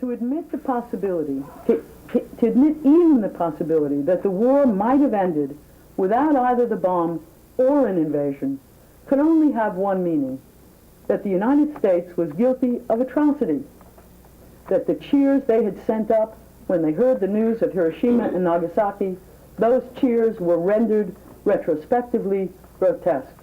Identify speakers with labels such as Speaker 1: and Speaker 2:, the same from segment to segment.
Speaker 1: to admit the possibility, to admit even the possibility that the war might have ended without either the bomb or an invasion could only have one meaning: that the United States was guilty of atrocity, that the cheers they had sent up when they heard the news of Hiroshima and Nagasaki, those cheers were rendered retrospectively grotesque.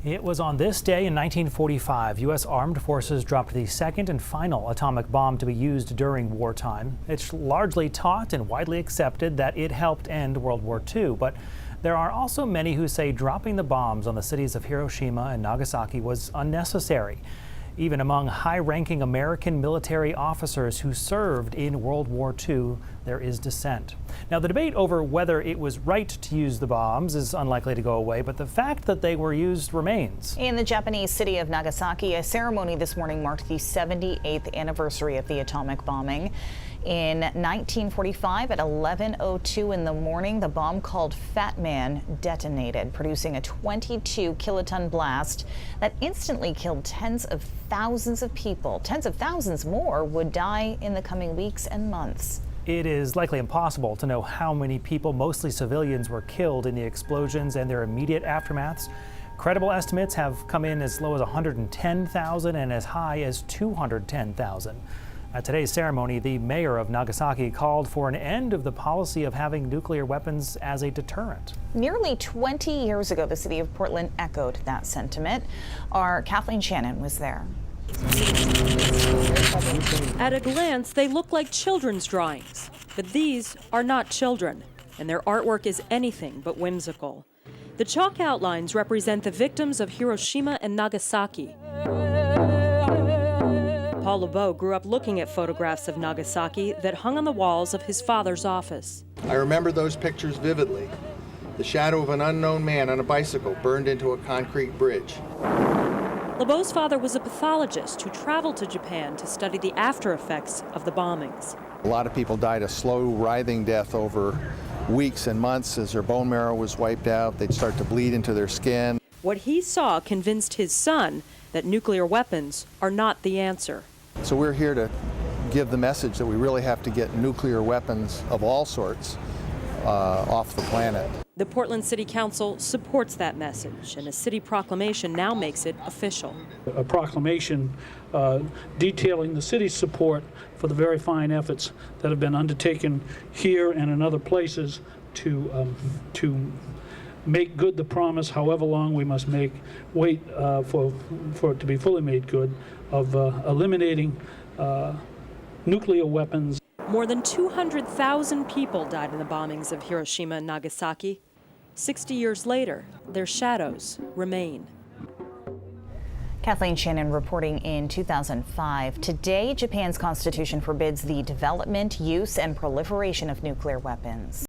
Speaker 2: It was on this day in 1945, U.S. armed forces dropped the second and final atomic bomb to be used during wartime. It's largely taught and widely accepted that it helped end World War II, but there are also many who say dropping the bombs on the cities of Hiroshima and Nagasaki was unnecessary. Even among high-ranking American military officers who served in World War II, there is dissent. Now, the debate over whether it was right to use the bombs is unlikely to go away, but the fact that they were used remains.
Speaker 3: In the Japanese city of Nagasaki, a ceremony this morning marked the 78th anniversary of the atomic bombing. In 1945, at 11:02 in the morning, the bomb called Fat Man detonated, producing a 22-kiloton blast that instantly killed tens of thousands of people. Tens of thousands more would die in the coming weeks and months.
Speaker 2: It is likely impossible to know how many people, mostly civilians, were killed in the explosions and their immediate aftermaths. Credible estimates have come in as low as 110,000 and as high as 210,000. At today's ceremony, the mayor of Nagasaki called for an end of the policy of having nuclear weapons as a deterrent.
Speaker 3: Nearly 20 years ago, the city of Portland echoed that sentiment. Our Kathleen Shannon was there.
Speaker 4: At a glance, they look like children's drawings, but these are not children, and their artwork is anything but whimsical. The chalk outlines represent the victims of Hiroshima and Nagasaki. Paul LeBeau grew up looking at photographs of Nagasaki that hung on the walls of his father's office.
Speaker 5: I remember those pictures vividly. The shadow of an unknown man on a bicycle burned into a concrete bridge.
Speaker 4: LeBeau's father was a pathologist who traveled to Japan to study the after effects of the bombings.
Speaker 5: A lot of people died a slow, writhing death over weeks and months as their bone marrow was wiped out. They'd start to bleed into their skin.
Speaker 4: What he saw convinced his son that nuclear weapons are not the answer.
Speaker 5: So we're here to give the message that we really have to get nuclear weapons of all sorts off the planet.
Speaker 4: The Portland City Council supports that message, and a city proclamation now makes it official.
Speaker 6: A proclamation detailing the city's support for the very fine efforts that have been undertaken here and in other places to make good the promise, however long we must wait for it to be fully made good, of eliminating nuclear weapons.
Speaker 4: More than 200,000 people died in the bombings of Hiroshima and Nagasaki. 60 years later, their shadows remain.
Speaker 3: Kathleen Shannon reporting in 2005. Today, Japan's constitution forbids the development, use, and proliferation of nuclear weapons.